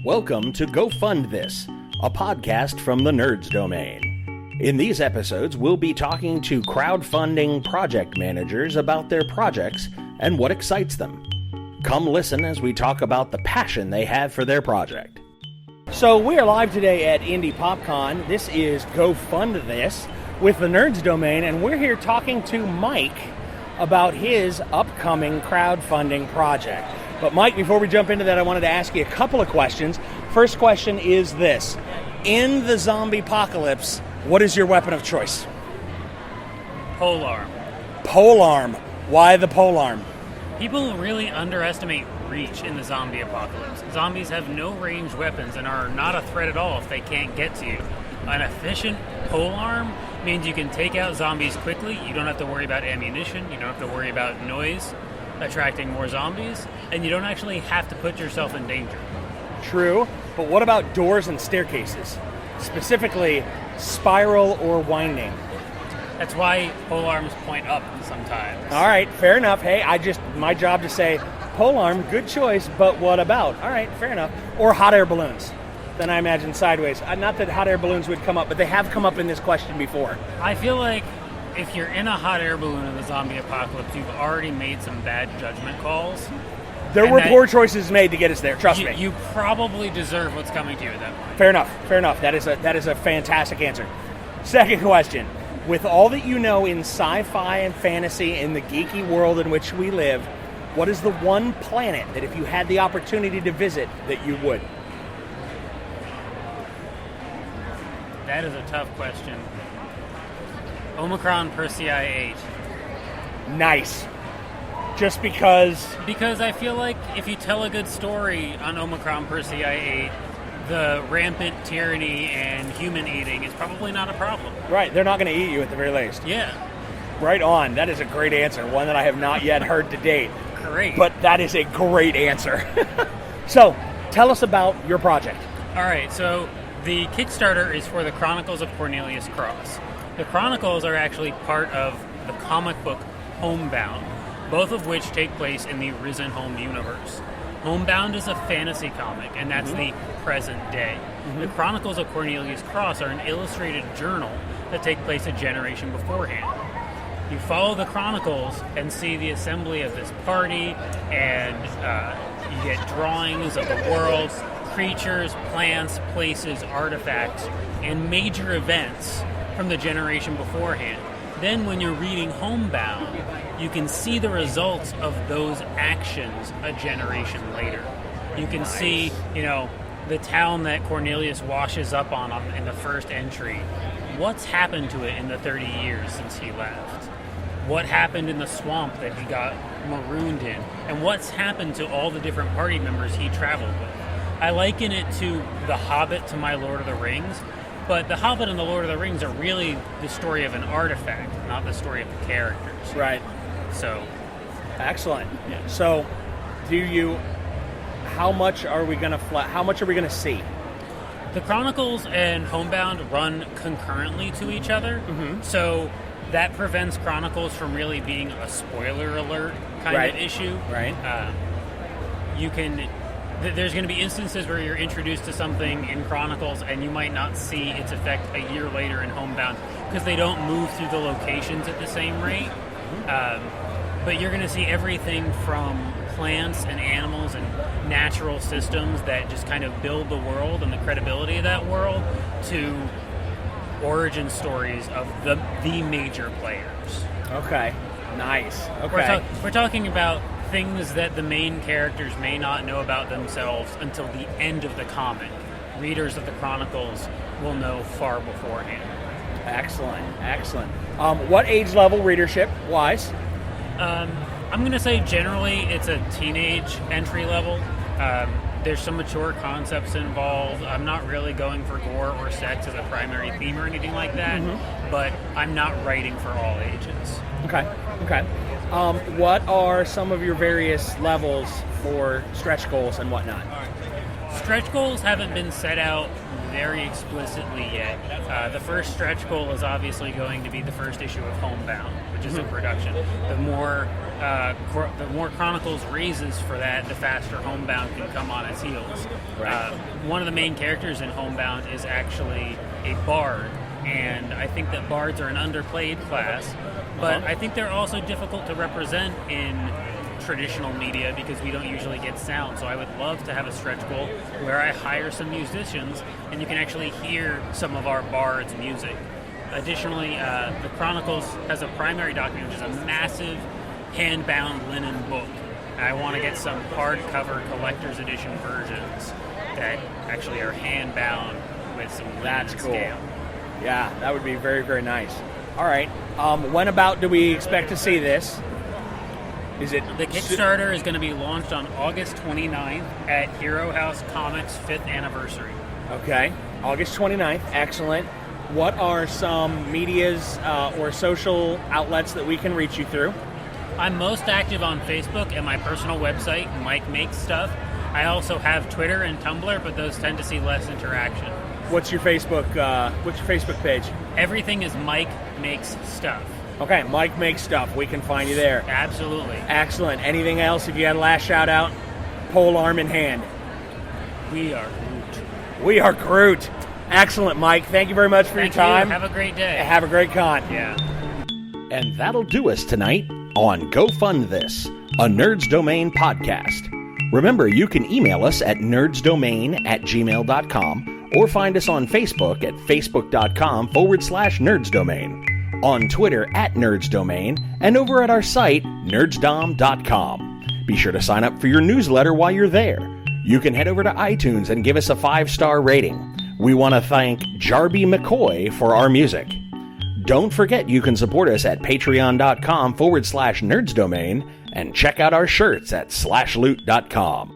Welcome to Go Fund This, a podcast from the Nerds domain. In these episodes, we'll be talking to crowdfunding project managers about their projects and what excites them. Come listen as we talk about the passion they have for their project. So we are live today at Indy PopCon. This is Go Fund This with the Nerds domain, and we're here talking to Mike about his upcoming crowdfunding project. But Mike, before we jump into that, I wanted to ask you a couple of questions. First question is this. In the zombie apocalypse, what is your weapon of choice? Polearm. Polearm. Why the polearm? People really underestimate reach in the zombie apocalypse. Zombies have no ranged weapons and are not a threat at all if they can't get to you. An efficient polearm means you can take out zombies quickly. You don't have to worry about ammunition. You don't have to worry about noise attracting more zombies, and you don't actually have to put yourself in danger. True, but what about doors and staircases? Specifically, spiral or winding? That's why polearms point up sometimes. All right, fair enough. Hey, my job to say, polearm, good choice, but what about? All right, fair enough. Or hot air balloons. Then I imagine sideways. Not that hot air balloons would come up, but they have come up in this question before. I feel like if you're in a hot air balloon in the zombie apocalypse, you've already made some bad judgment calls. There were poor choices made to get us there, trust me. You probably deserve what's coming to you at that point. Fair enough. That is a fantastic answer. Second question. With all that you know in sci-fi and fantasy in the geeky world in which we live, what is the one planet that if you had the opportunity to visit that you would? That is a tough question. Omicron Persei 8. Nice. Just because... Because I feel like if you tell a good story on Omicron Persei 8, the rampant tyranny and human eating is probably not a problem. Right, they're not going to eat you at the very least. Yeah. Right on. That is a great answer, one that I have not yet heard to date. Great. But that is a great answer. So, tell us about your project. All right, so the Kickstarter is for the Chronicles of Cornelius Cross. The Chronicles are actually part of the comic book Homebound, both of which take place in the Risen Home universe. Homebound is a fantasy comic, and that's the present day. The Chronicles of Cornelius Cross are an illustrated journal that take place a generation beforehand. You follow the Chronicles and see the assembly of this party, and you get drawings of the world, creatures, plants, places, artifacts, and major events from the generation beforehand. Then when you're reading Homebound, you can see the results of those actions a generation later. You can see, the town that Cornelius washes up on in the first entry. What's happened to it in the 30 years since he left? What happened in the swamp that he got marooned in? And what's happened to all the different party members he traveled with? I liken it to The Hobbit to my Lord of the Rings, but The Hobbit and The Lord of the Rings are really the story of an artifact, not the story of the characters. Right. So. Excellent. Yeah. So, how much are we going to see? The Chronicles and Homebound run concurrently to each other, so that prevents Chronicles from really being a spoiler alert kind of issue. Right. There's going to be instances where you're introduced to something in Chronicles and you might not see its effect a year later in Homebound because they don't move through the locations at the same rate. But you're going to see everything from plants and animals and natural systems that just kind of build the world and the credibility of that world to origin stories of the major players. Okay. Nice. Okay. We're talking about things that the main characters may not know about themselves until the end of the comic. Readers of the Chronicles will know far beforehand. Excellent. What age level readership wise? I'm going to say generally it's a teenage entry level. There's some mature concepts involved. I'm not really going for gore or sex as a primary theme or anything like that, but I'm not writing for all ages. Okay. What are some of your various levels for stretch goals and whatnot? Stretch goals haven't been set out very explicitly yet. The first stretch goal is obviously going to be the first issue of Homebound, which is in production. The more Chronicles raises for that, the faster Homebound can come on its heels. Right. One of the main characters in Homebound is actually a bard, and I think that bards are an underplayed class, but I think they're also difficult to represent in traditional media because we don't usually get sound. So I would love to have a stretch goal where I hire some musicians and you can actually hear some of our bards' music. Additionally, the Chronicles has a primary document, which is a massive hand-bound linen book. I want to get some hardcover collector's edition versions that actually are hand-bound with some linen scale. Yeah, that would be very, very nice. All right. When about do we expect to see this? Is it the Kickstarter is going to be launched on August 29th at Hero House Comics' 5th anniversary. Okay, August 29th. Excellent. What are some medias or social outlets that we can reach you through? I'm most active on Facebook and my personal website, Mike Makes Stuff. I also have Twitter and Tumblr, but those tend to see less interaction. What's your Facebook page? Everything is Mike Makes Stuff. Okay, Mike Makes Stuff. We can find you there. Absolutely. Excellent. Anything else? If you had a last shout out, pole arm in hand. We are Groot. We are Groot. Excellent, Mike. Thank you very much for your time. Have a great day. Have a great con. Yeah. And that'll do us tonight on Go Fund This, a Nerds Domain podcast. Remember, you can email us at nerdsdomain@gmail.com or find us on Facebook at facebook.com/nerdsdomain. On Twitter @NerdsDomain, and over at our site, nerdsdom.com. Be sure to sign up for your newsletter while you're there. You can head over to iTunes and give us a 5-star rating. We want to thank Jarby McCoy for our music. Don't forget you can support us at patreon.com/nerdsdomain and check out our shirts at slashloot.com.